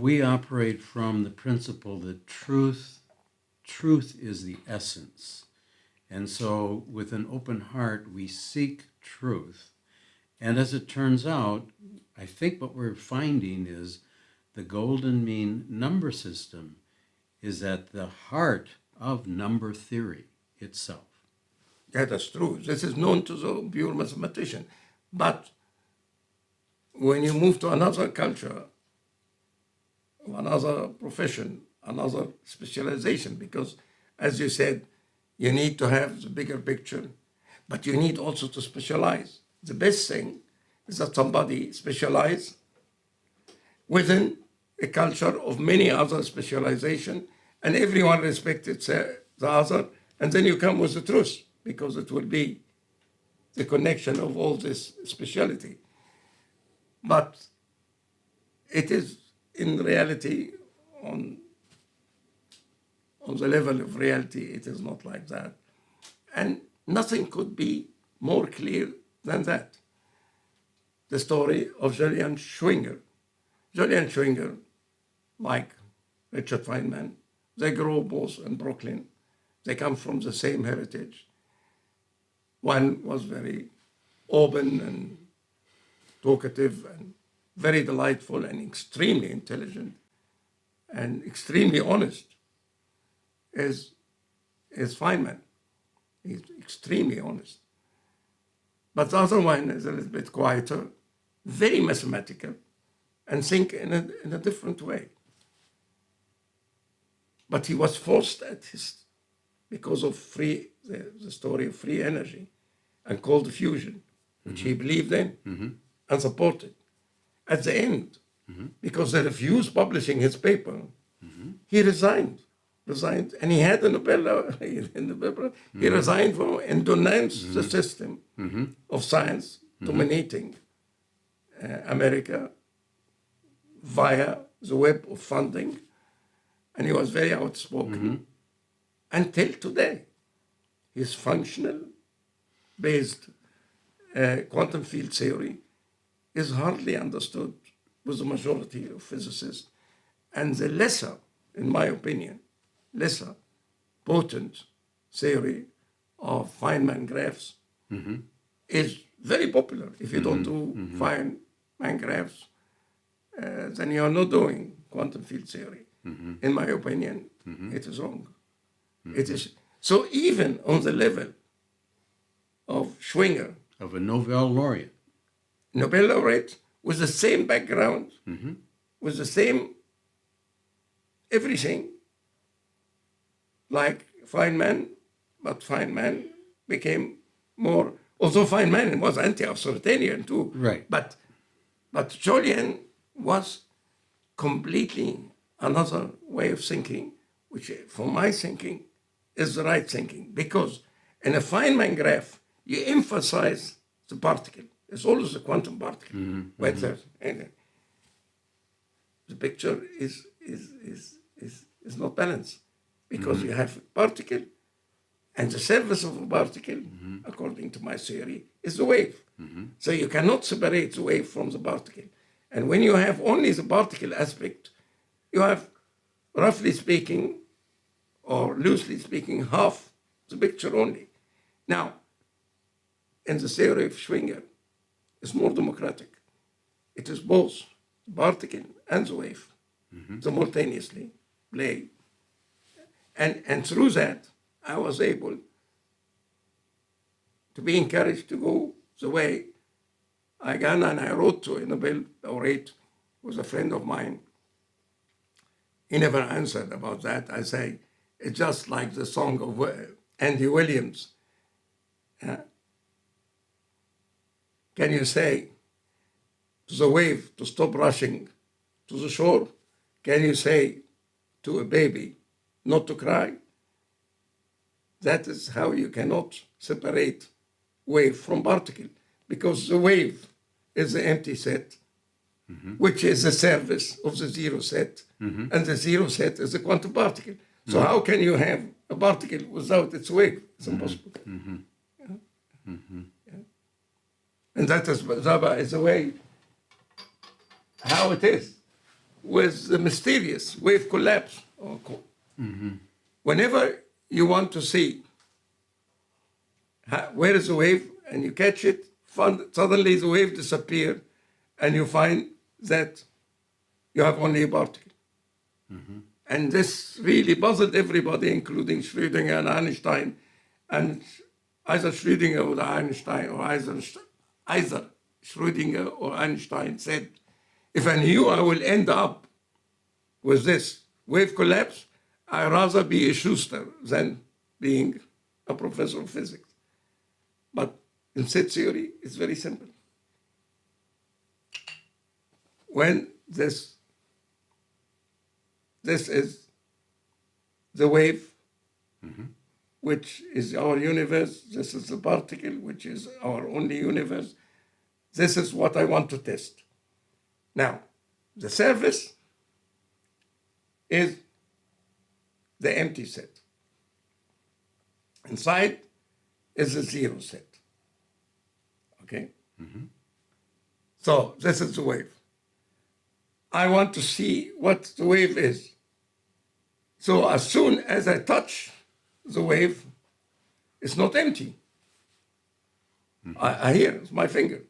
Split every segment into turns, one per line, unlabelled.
We operate from the principle that truth is the essence. And so with an open heart, we seek truth. And as it turns out, I think what we're finding is the golden mean number system is at the heart of number theory itself.
Yeah, that's true. This is known to the pure mathematician. But when you move to another culture, another profession, another specialization, because as you said, you need to have the bigger picture, but you need also to specialize. The best thing is that somebody specialize within a culture of many other specialization, and everyone respected the other, and then you come with the truth, because it will be the connection of all this speciality. But it is in reality, on the level of reality, it is not like that. And nothing could be more clear than that. The story of Julian Schwinger. Julian Schwinger, like Richard Feynman, they grew both in Brooklyn. They come from the same heritage. One was very open and talkative and very delightful and extremely intelligent and extremely honest is Feynman. He's extremely honest. But the other one is a little bit quieter, very mathematical, and think in a different way. But he was forced because of the story of free energy and cold fusion, which he believed in and supported. At the end, because they refused publishing his paper, he resigned, and he had a Nobel. He resigned and denounced the system of science dominating America via the web of funding, and he was very outspoken. Until today, his functional-based quantum field theory is hardly understood with the majority of physicists. And the lesser, in my opinion, lesser potent theory of Feynman graphs is very popular. If you don't do Feynman graphs, then you are not doing quantum field theory. In my opinion, it is wrong. It is so even on the level of Schwinger,
of a Nobel laureate
with the same background, with the same everything, like Feynman, but Feynman became more, although Feynman was anti-authoritarian too,
right?
But Julian was completely another way of thinking, which for my thinking is the right thinking, because in a Feynman graph, you emphasize the particle. It's always a quantum particle. And the picture is not balanced, because you have a particle, and the surface of a particle, according to my theory, is the wave. So you cannot separate the wave from the particle. And when you have only the particle aspect, you have, roughly speaking, or loosely speaking, half the picture only. Now, in the theory of Schwinger, it's more democratic. It is both the particle and the wave simultaneously play. And through that, I was able to be encouraged to go the way I gone, and I wrote to a Nobel laureate, who was a friend of mine. He never answered about that. I say, it's just like the song of Andy Williams. Can you say to the wave to stop rushing to the shore? Can you say to a baby not to cry? That is how you cannot separate wave from particle, because the wave is the empty set, which is the surface of the zero set, and the zero set is the quantum particle. So how can you have a particle without its wave? It's impossible. And that is the way how it is. with the mysterious wave collapse. Whenever you want to see where is the wave and you catch it, suddenly the wave disappears and you find that you have only a particle. And this really puzzled everybody, including Schrödinger and Einstein. And either Schrödinger or Einstein, or either Schrödinger or Einstein said, if I knew I will end up with this wave collapse, I'd rather be a Schuster than being a professor of physics. But in set theory, it's very simple. When this is the wave, which is our universe. This is the particle, which is our only universe. This is what I want to test. Now, the surface is the empty set. Inside is the zero set. Okay? So this is the wave. I want to see what the wave is. So as soon as I touch the wave, it's not empty. I hear it's my finger.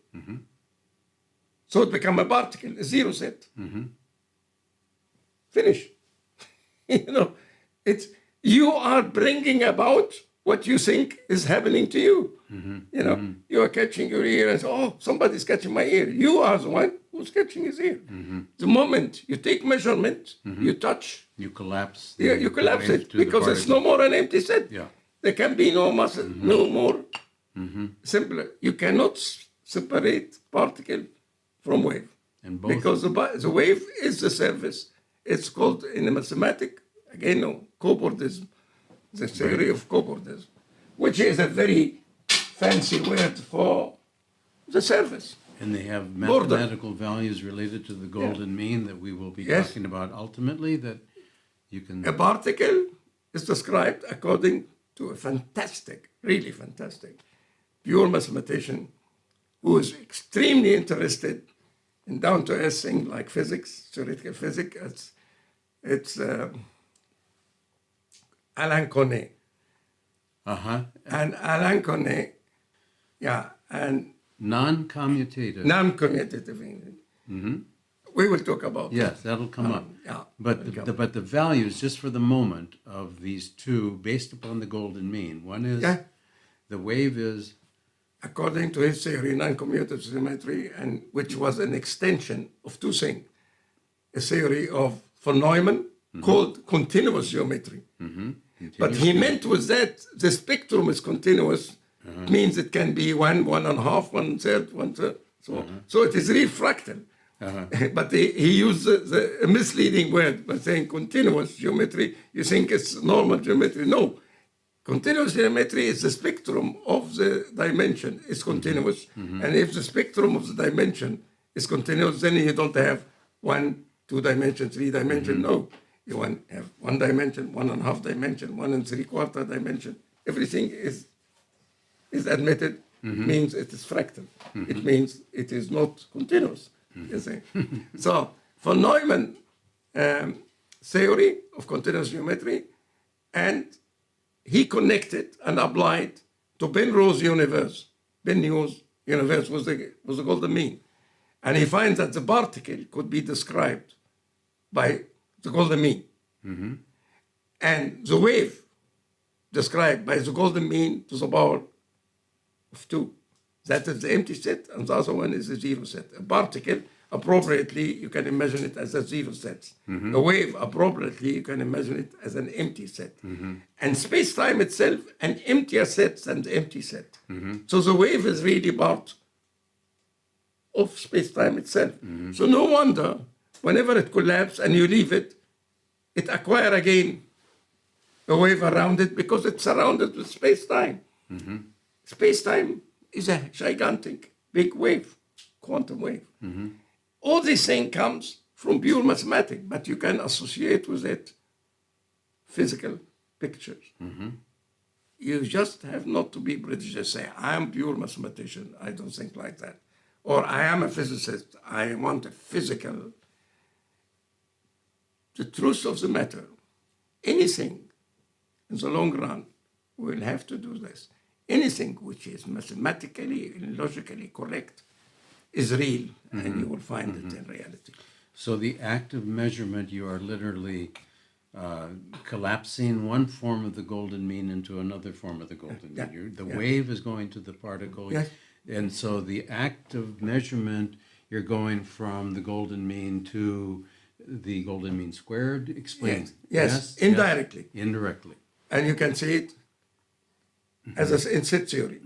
So it becomes a particle, a zero set. Finish. You are bringing about what you think is happening to you. You are catching your ear and say, oh, somebody's catching my ear. You are the one who's catching his ear. The moment you take measurement, you touch.
You collapse.
You collapse it because it's no more an empty set.
Yeah.
There can be no muscle, no more. Simpler. You cannot separate particle from wave.
And both.
Because the wave is the surface. It's called in the mathematics, again, cobordism, the theory of cobordism, which is a very fancy word for the surface.
And they have mathematical values related to the golden mean that we will be talking about ultimately, that you can...
A particle is described according to a fantastic, really fantastic, pure mathematician who is extremely interested in down-to-earth things like physics, theoretical physics. It's Alain Connet. And Alain Connet, and
non-commutative.
Non-commutative. We will talk about
Yes, that'll come up.
Yeah,
But the values, just for the moment, of these two, based upon the golden mean. One is the wave is...
According to his theory, non-commutative symmetry, and which was an extension of two things. A theory of von Neumann called continuous geometry. But he meant with that, the spectrum is continuous. Means it can be 1, 1.5, 1/3, 1/3. So it is really fractal. But he used a misleading word by saying continuous geometry. You think it's normal geometry. No. Continuous geometry is the spectrum of the dimension is continuous. And if the spectrum of the dimension is continuous, then you don't have 1, 2 dimension, 3 dimension. No. You have 1 dimension, 1.5 dimension, 1 3/4 dimension. Everything is admitted, means it is fractal. It means it is not continuous. You see? So, von Neumann theory of continuous geometry, and he connected and applied to Penrose's universe. Penrose's universe was the golden mean. And he finds that the particle could be described by the golden mean. And the wave described by the golden mean to the power of 2. That is the empty set, and the other one is the zero set. A particle, appropriately, you can imagine it as a zero set. A wave, appropriately, you can imagine it as an empty set. And space-time itself, an emptier set than the empty set. So the wave is really part of space-time itself. So no wonder, whenever it collapses and you leave it, it acquires again a wave around it because it's surrounded with space-time. Space-time is a gigantic, big wave, quantum wave. All this thing comes from pure mathematics, but you can associate with it physical pictures. You just have not to be British and say, I am pure mathematician. I don't think like that. Or I am a physicist. I want a physical the truth of the matter, anything in the long run, we'll have to do this. Anything which is mathematically and logically correct is real, and you will find it in reality.
So the act of measurement, you are literally collapsing one form of the golden mean into another form of the golden mean. The wave is going to the particle.
Yes.
And so the act of measurement, you're going from the golden mean to the golden mean squared. Explain.
Yes. Indirectly.
Yes. Indirectly.
And you can see it as in set theory.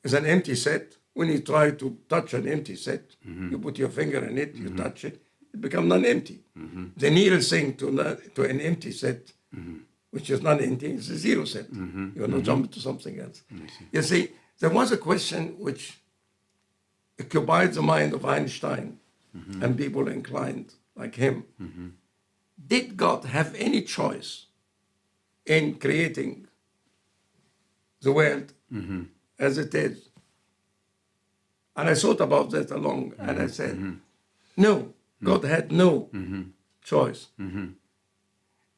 It's an empty set. When you try to touch an empty set, you put your finger in it, you touch it, it becomes non-empty. The nearest thing to an empty set, which is non-empty, is a zero set. You want to jump to something else. You see, there was a question which occupied the mind of Einstein and people inclined like him. Did God have any choice in creating the world as it is? And I thought about that along, and I said, no, God had no choice.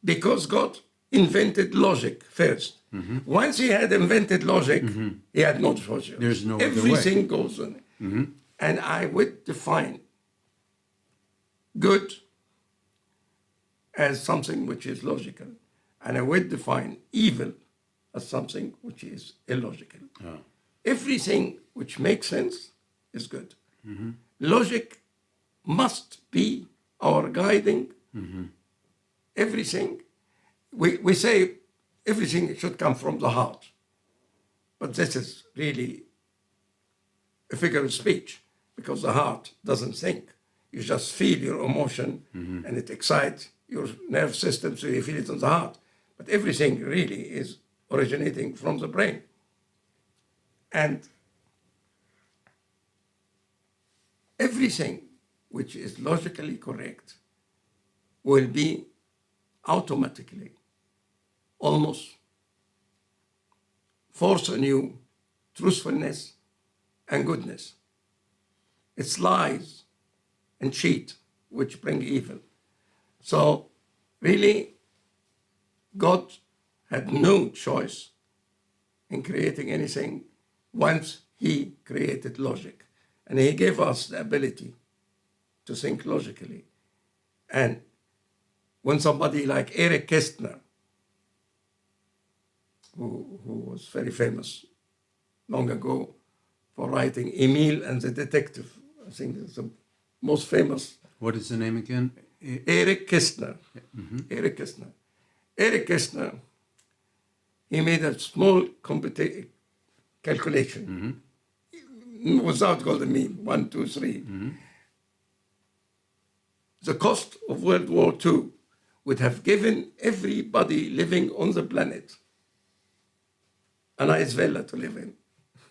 Because God invented logic first. Once he had invented logic, he had no choice.
There's no other way.
Everything goes on. And I would define good as something which is logical. And I would define evil as something which is illogical.
Oh.
Everything which makes sense is good. Logic must be our guiding. Everything, we say everything should come from the heart. But this is really a figure of speech, because the heart doesn't think. You just feel your emotion and it excites your nerve system, so you feel it in the heart. But everything really is originating from the brain. And everything which is logically correct will be automatically almost force on you truthfulness and goodness. It's lies and cheat which bring evil. So really, God had no choice in creating anything once he created logic. And he gave us the ability to think logically. And when somebody like Eric Kästner, who was very famous long ago for writing Emile and the Detective, I think it's the most famous.
What is the name again?
Eric Kästner. Eric Kästner. Eric Kästner, he made a small calculation without golden mean, 1, 2, 3. The cost of World War II would have given everybody living on the planet a nice villa to live in.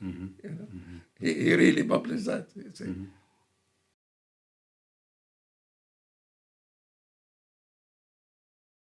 You know? He really published that.